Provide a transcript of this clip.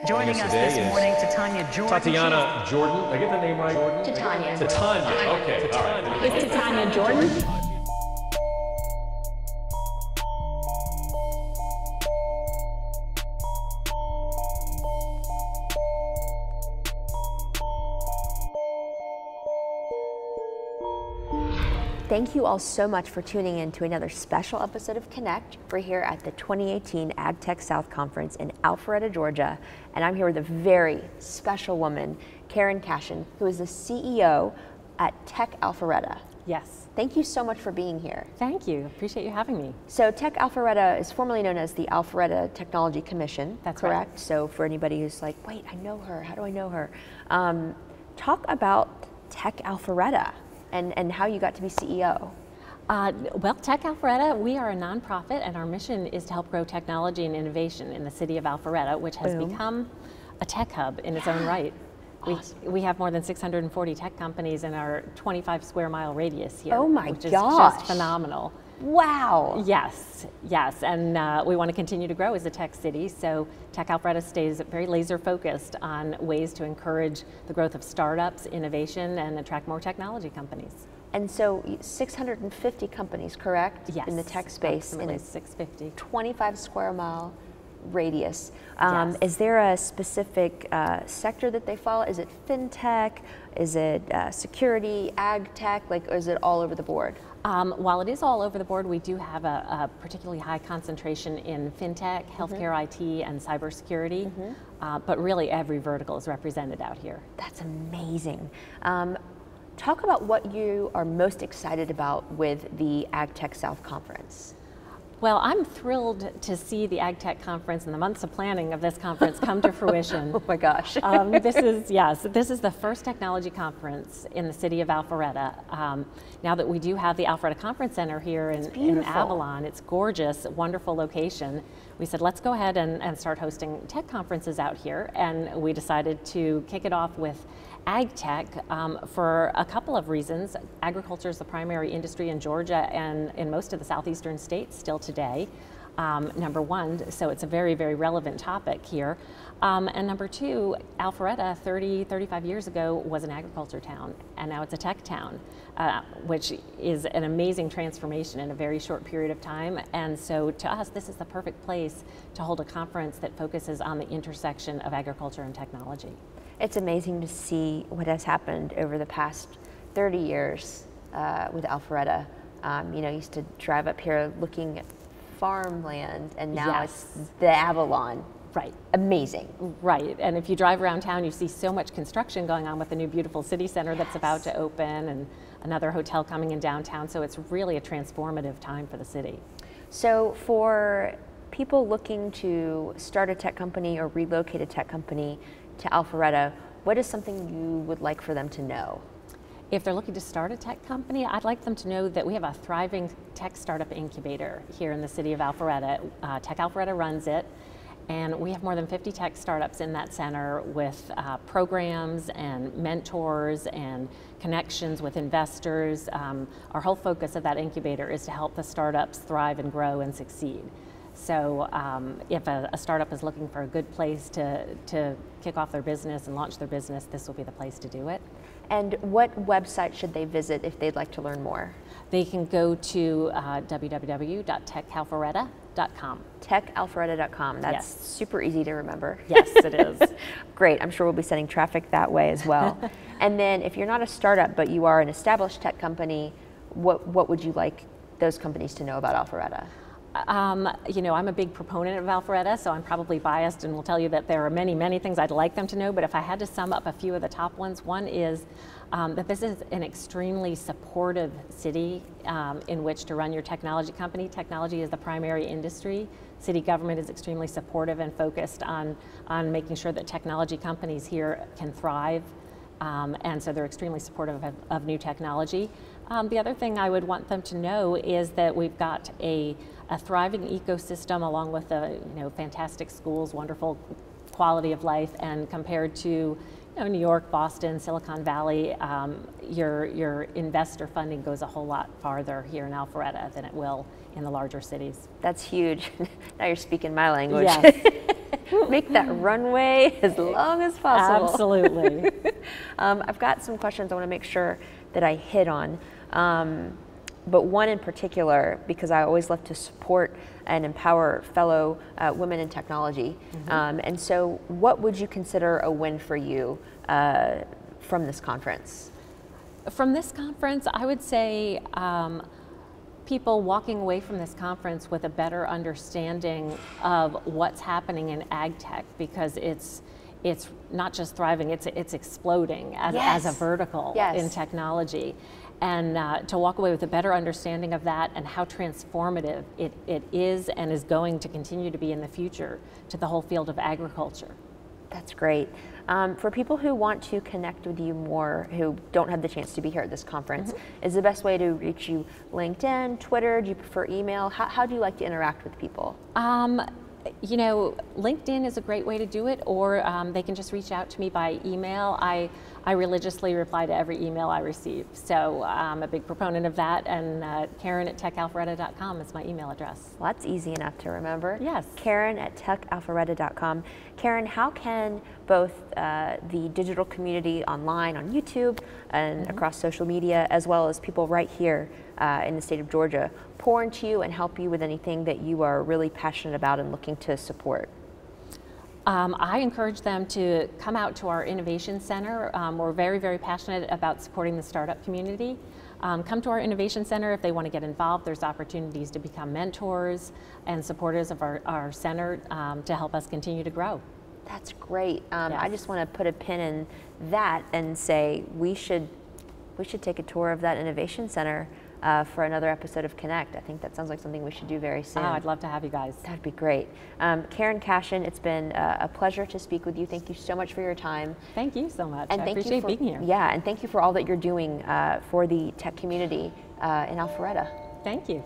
Joining us this morning, Titania Jordan. Tatiana Jordan. Did I get the name right? Jordan? Titania. Titania. Okay. All right. It's Titania Jordan. Thank you all so much for tuning in to another special episode of Connect. We're here at the 2018 AgTech South Conference in Alpharetta, Georgia, and I'm here with a very special woman, Cashion, who is the CEO at Tech Alpharetta. Yes. Thank you so much for being here. Thank you. Appreciate you having me. So Tech Alpharetta is formerly known as the Alpharetta Technology Commission. That's correct? Right. So for anybody who's like, wait, I know her, how do I know her? Talk about Tech Alpharetta and how you got to be CEO. Well, Tech Alpharetta, we are a nonprofit, and our mission is to help grow technology and innovation in the city of Alpharetta, which has become a tech hub in its own right. Awesome. We have more than 640 tech companies in our 25 square mile radius here. Oh my which is gosh. just phenomenal. Wow. Yes, yes, and we want to continue to grow as a tech city, so Tech Alpharetta stays very laser focused on ways to encourage the growth of startups, innovation, and attract more technology companies. And so 650 companies, correct? Yes, in the tech space in a 650. 25 square mile radius. Yes. Is there a specific sector that they follow? Is it fintech? Is it security, ag tech? Like, or is it all over the board? While it is all over the board, we do have a particularly high concentration in fintech, healthcare IT, and cybersecurity, but really every vertical is represented out here. That's amazing. Talk about what you are most excited about with the AgTech South Conference. Well, I'm thrilled to see the AgTech Conference and the months of planning of this conference come to fruition. Oh my gosh. This is the first technology conference in the city of Alpharetta. Now that we do have the Alpharetta Conference Center here in Avalon, it's gorgeous, wonderful location. We said, let's go ahead and start hosting tech conferences out here, and we decided to kick it off with AgTech for a couple of reasons. Agriculture is the primary industry in Georgia and in most of the southeastern states still today, number one, so it's a very, very relevant topic here. And number two, Alpharetta 35 years ago was an agriculture town, and now it's a tech town, which is an amazing transformation in a very short period of time. And so to us, this is the perfect place to hold a conference that focuses on the intersection of agriculture and technology. It's amazing to see what has happened over the past 30 years with Alpharetta. You know, I used to drive up here looking at farmland, and now it's the Avalon. Right. Amazing. Right, and if you drive around town, you see so much construction going on with the new beautiful city center that's about to open, and another hotel coming in downtown, so it's really a transformative time for the city. So for people looking to start a tech company or relocate a tech company to Alpharetta, what is something you would like for them to know? If they're looking to start a tech company, I'd like them to know that we have a thriving tech startup incubator here in the city of Alpharetta. Tech Alpharetta runs it, and we have more than 50 tech startups in that center with programs and mentors and connections with investors. Our whole focus of that incubator is to help the startups thrive and grow and succeed. So if a startup is looking for a good place to kick off their business and launch their business, this will be the place to do it. And what website should they visit if they'd like to learn more? They can go to www.techalpharetta.com. Techalpharetta.com. That's super easy to remember. Yes, it is. Great. I'm sure we'll be sending traffic that way as well. And then if you're not a startup, but you are an established tech company, what would you like those companies to know about Alpharetta? You know, I'm a big proponent of Alpharetta, so I'm probably biased and will tell you that there are many, many things I'd like them to know, but if I had to sum up a few of the top ones, one is that this is an extremely supportive city in which to run your technology company. Technology is the primary industry. City government is extremely supportive and focused on making sure that technology companies here can thrive, and so they're extremely supportive of new technology. The other thing I would want them to know is that we've got a thriving ecosystem along with fantastic schools, wonderful quality of life, and compared to New York, Boston, Silicon Valley, your investor funding goes a whole lot farther here in Alpharetta than it will in the larger cities. That's huge. Now you're speaking my language. Yes. Make that runway as long as possible. Absolutely. I've got some questions I want to make sure that I hit on. But one in particular, because I always love to support and empower fellow women in technology. And so what would you consider a win for you from this conference? From this conference, I would say people walking away from this conference with a better understanding of what's happening in ag tech, because it's not just thriving, it's exploding as a vertical in technology. And to walk away with a better understanding of that and how transformative it is and is going to continue to be in the future to the whole field of agriculture. That's great. For people who want to connect with you more, who don't have the chance to be here at this conference, is the best way to reach you LinkedIn, Twitter? Do you prefer email? How do you like to interact with people? You know, LinkedIn is a great way to do it, or they can just reach out to me by email. I religiously reply to every email I receive, so I'm a big proponent of that, and Karen@techalpharetta.com is my email address. Well, that's easy enough to remember. Yes. Karen@techalpharetta.com. Karen, how can both the digital community online on YouTube and across social media, as well as people right here in the state of Georgia, pour into you and help you with anything that you are really passionate about and looking to support? I encourage them to come out to our Innovation Center. We're very, very passionate about supporting the startup community. Come to our Innovation Center if they want to get involved. There's opportunities to become mentors and supporters of our center to help us continue to grow. That's great. Yes. I just want to put a pin in that and say we should take a tour of that Innovation Center for another episode of Connect. I think that sounds like something we should do very soon. Oh, I'd love to have you guys. That'd be great. Karen Cashion, it's been a pleasure to speak with you. Thank you so much for your time. Thank you so much. And I appreciate being here. Yeah, and thank you for all that you're doing for the tech community in Alpharetta. Thank you.